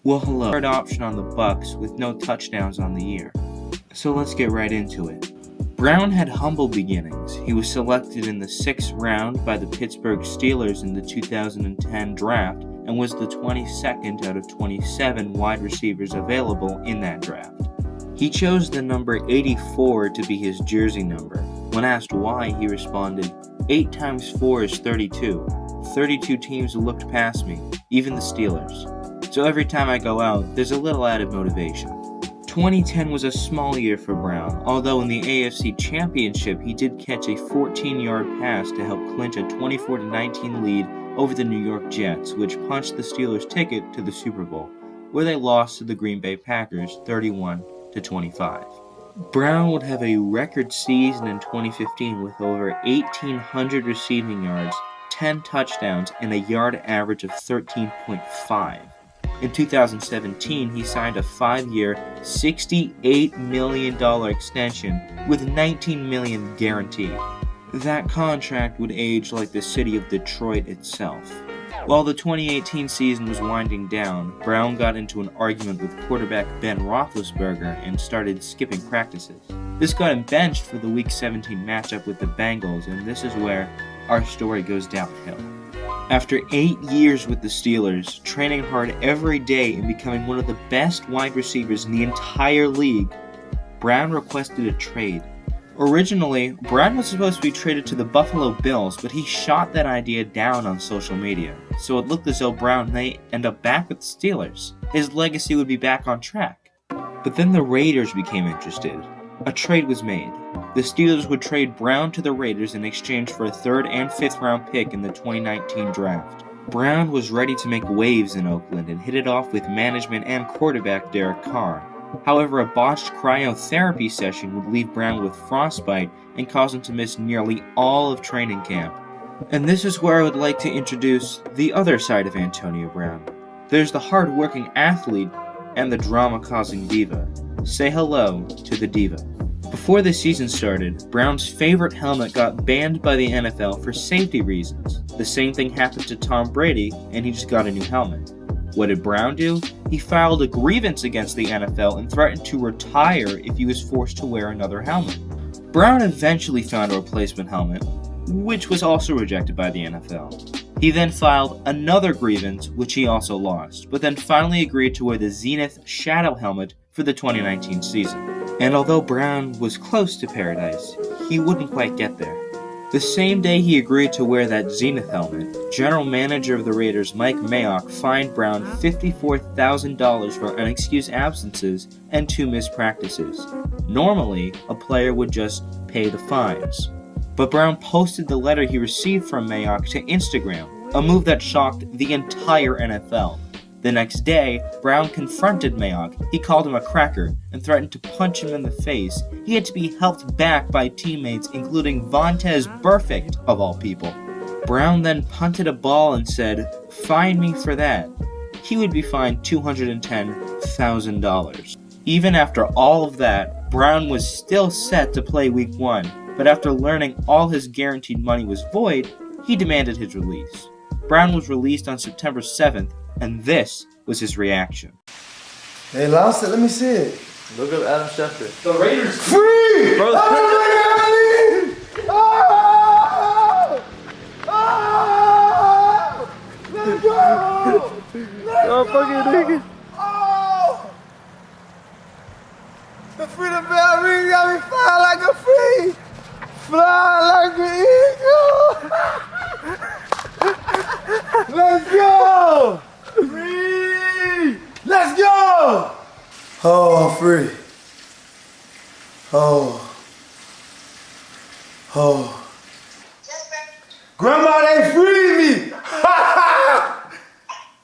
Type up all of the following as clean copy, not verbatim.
Well, hello. Third option on the Bucks with no touchdowns on the year. So let's get right into it. Brown had humble beginnings. He was selected in the 6th round by the Pittsburgh Steelers in the 2010 draft and was the 22nd out of 27 wide receivers available in that draft. He chose the number 84 to be his jersey number. When asked why, he responded, 8 times 4 is 32. 32 teams looked past me, even the Steelers. So every time I go out, there's a little added motivation. 2010 was a small year for Brown, although in the AFC Championship he did catch a 14-yard pass to help clinch a 24-19 lead over the New York Jets, which punched the Steelers' ticket to the Super Bowl, where they lost to the Green Bay Packers 31-25. Brown would have a record season in 2015 with over 1,800 receiving yards, 10 touchdowns, and a yard average of 13.5. In 2017, he signed a 5-year, $68 million extension with $19 million guaranteed. That contract would age like the city of Detroit itself. While the 2018 season was winding down, Brown got into an argument with quarterback Ben Roethlisberger and started skipping practices. This got him benched for the Week 17 matchup with the Bengals, and this is where our story goes downhill. After 8 years with the Steelers, training hard every day and becoming one of the best wide receivers in the entire league, Brown requested a trade. Originally, Brown was supposed to be traded to the Buffalo Bills, but he shot that idea down on social media, so it looked as though Brown may end up back with the Steelers. His legacy would be back on track. But then the Raiders became interested. A trade was made. The Steelers would trade Brown to the Raiders in exchange for a 3rd and 5th round pick in the 2019 draft. Brown was ready to make waves in Oakland and hit it off with management and quarterback Derek Carr. However, a botched cryotherapy session would leave Brown with frostbite and cause him to miss nearly all of training camp. And this is where I would like to introduce the other side of Antonio Brown. There's the hard-working athlete and the drama-causing diva. Say hello to the diva. Before the season started, Brown's favorite helmet got banned by the NFL for safety reasons. The same thing happened to Tom Brady, and he just got a new helmet. What did Brown do? He filed a grievance against the NFL and threatened to retire if he was forced to wear another helmet. Brown eventually found a replacement helmet, which was also rejected by the NFL. He then filed another grievance, which he also lost, but then finally agreed to wear the Zenith Shadow helmet for the 2019 season. And although Brown was close to paradise, he wouldn't quite get there. The same day he agreed to wear that Zenith helmet, General Manager of the Raiders Mike Mayock fined Brown $54,000 for unexcused absences and 2 missed practices. Normally, a player would just pay the fines. But Brown posted the letter he received from Mayock to Instagram, a move that shocked the entire NFL. The next day, Brown confronted Mayock. He called him a cracker and threatened to punch him in the face. He had to be helped back by teammates, including Vontaze Burfict, of all people. Brown then punted a ball and said, "Fine me for that." He would be fined $210,000. Even after all of that, Brown was still set to play Week 1, but after learning all his guaranteed money was void, he demanded his release. Brown was released on September 7th, and this was his reaction. They lost it. Let me see it. Look up Adam Schefter. The Raiders free. Bro, oh my God! Oh! Oh! Let's go! Let's Oh, fucking nigga. Oh! The freedom bell ring got me flying like a free, flying like an eagle. Let's go! Free! Let's go! Oh, I'm free. Oh. Oh. Grandma, they freed me!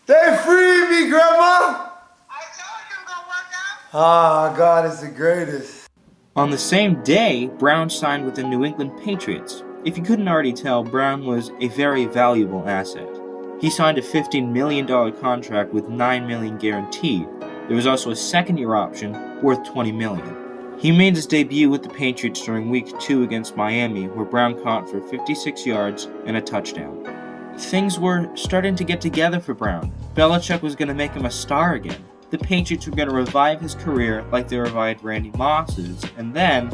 They freed me, Grandma! I told you it was gonna work out. Ah, God is the greatest. On the same day, Brown signed with the New England Patriots. If you couldn't already tell, Brown was a very valuable asset. He signed a $15 million contract with $9 million guaranteed. There was also a second-year option worth $20 million. He made his debut with the Patriots during Week 2 against Miami, where Brown caught for 56 yards and a touchdown. Things were starting to get together for Brown. Belichick was going to make him a star again. the Patriots were going to revive his career like they revived Randy Moss's, and then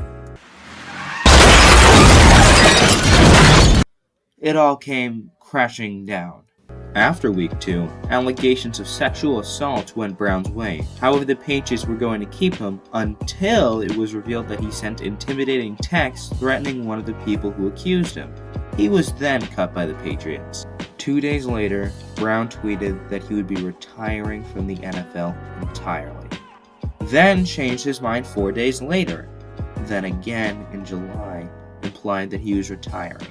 it all came crashing down. After week 2, allegations of sexual assault went Brown's way. However, the Patriots were going to keep him until it was revealed that he sent intimidating texts threatening one of the people who accused him. He was then cut by the Patriots. 2 days later, Brown tweeted that he would be retiring from the NFL entirely. Then changed his mind 4 days later. Then again in July, implied that he was retiring.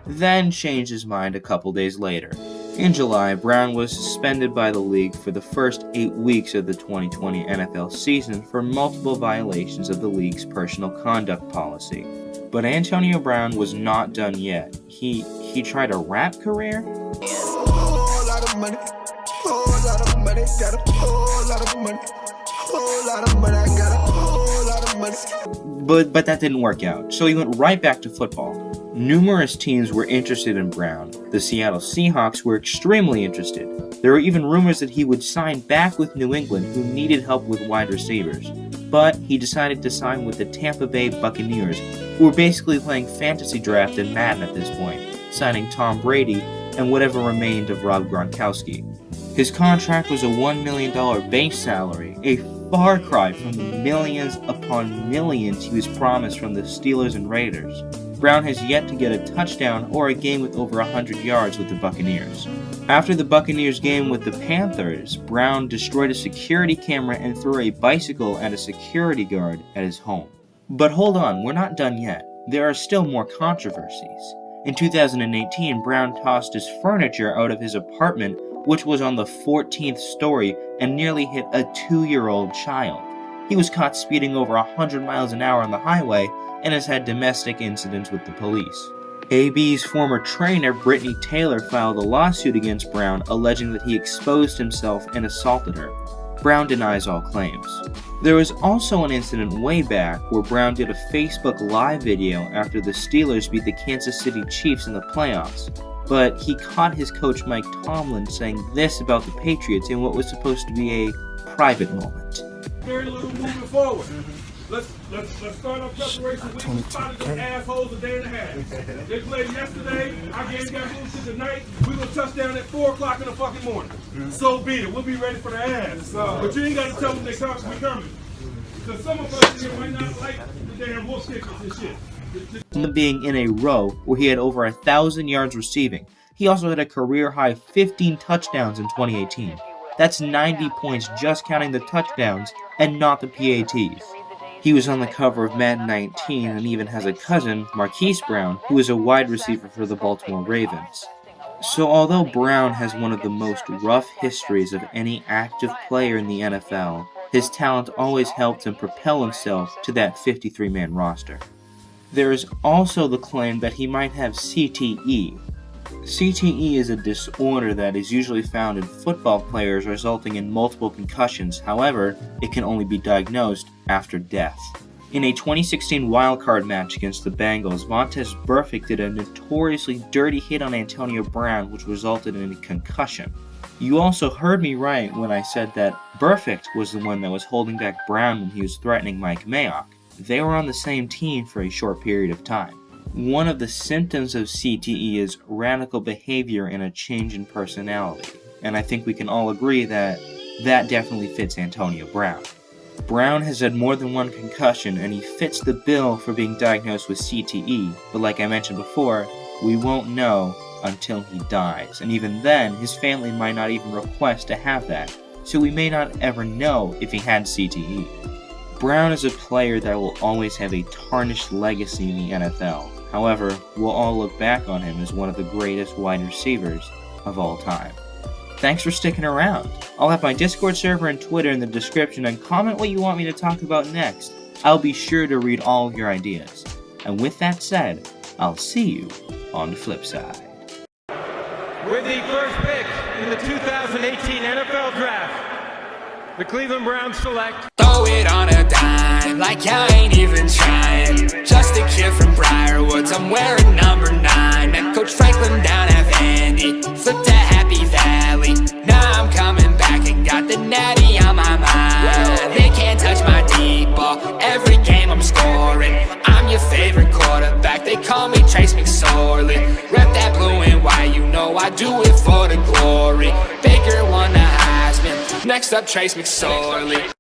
Then changed his mind a couple days later. In July, Brown was suspended by the league for the first 8 weeks of the 2020 NFL season for multiple violations of the league's personal conduct policy. But Antonio Brown was not done yet. He tried a rap career? But that didn't work out, so he went right back to football. Numerous teams were interested in Brown. The Seattle Seahawks were extremely interested. There were even rumors that he would sign back with New England, who needed help with wide receivers. But he decided to sign with the Tampa Bay Buccaneers, who were basically playing fantasy draft in Madden at this point, signing Tom Brady and whatever remained of Rob Gronkowski. His contract was a $1 million base salary, a far cry from the millions upon millions he was promised from the Steelers and Raiders. Brown has yet to get a touchdown or a game with over 100 yards with the Buccaneers. After the Buccaneers game with the Panthers, Brown destroyed a security camera and threw a bicycle at a security guard at his home. But hold on, we're not done yet. There are still more controversies. In 2018, Brown tossed his furniture out of his apartment, which was on the 14th story, and nearly hit a 2-year-old child. He was caught speeding over 100 miles an hour on the highway and has had domestic incidents with the police. AB's former trainer, Brittany Taylor, filed a lawsuit against Brown, alleging that he exposed himself and assaulted her. Brown denies all claims. There was also an incident way back where Brown did a Facebook Live video after the Steelers beat the Kansas City Chiefs in the playoffs, but he caught his coach Mike Tomlin saying this about the Patriots in what was supposed to be a private moment. Very little moving forward. Let's start our preparation. We spotted them assholes a day and a half. They played yesterday. Our game got moved to tonight. We're gonna touch down at 4 o'clock in the fucking morning. So be it. We'll be ready for the ass. But you ain't got to tell them they coming. Because some of us here might not like the damn wolf stickers and shit. Being in a row where he had over 1,000 yards receiving. He also had a career-high 15 touchdowns in 2018. That's 90 points just counting the touchdowns and not the PATs. He was on the cover of Madden 19 and even has a cousin, Marquise Brown, who is a wide receiver for the Baltimore Ravens. So although Brown has one of the most rough histories of any active player in the NFL, his talent always helped him propel himself to that 53-man roster. There is also the claim that he might have CTE. CTE is a disorder that is usually found in football players, resulting in multiple concussions. However, it can only be diagnosed after death. In a 2016 wildcard match against the Bengals, Vontaze Burfict did a notoriously dirty hit on Antonio Brown, which resulted in a concussion. You also heard me right when I said that Burfict was the one that was holding back Brown when he was threatening Mike Mayock. They were on the same team for a short period of time. One of the symptoms of CTE is radical behavior and a change in personality, and I think we can all agree that that definitely fits Antonio Brown. Brown has had more than one concussion, and he fits the bill for being diagnosed with CTE, but like I mentioned before, we won't know until he dies, and even then, his family might not even request to have that, so we may not ever know if he had CTE. Brown is a player that will always have a tarnished legacy in the NFL. However, we'll all look back on him as one of the greatest wide receivers of all time. Thanks for sticking around. I'll have my Discord server and Twitter in the description, and comment what you want me to talk about next. I'll be sure to read all of your ideas. And with that said, I'll see you on the flip side. With the first pick in the 2018 NFL Draft, the Cleveland Browns select. Throw it on a dime. time, like I ain't even trying. Just a kid from Briarwoods, I'm wearing number 9. Met Coach Franklin down at Vandy, flipped to Happy Valley. Now I'm coming back and got the natty on my mind. They can't touch my deep ball, every game I'm scoring. I'm your favorite quarterback, they call me Trace McSorley. Rep that blue and white, you know I do it for the glory. Baker won the Heisman, next up Trace McSorley.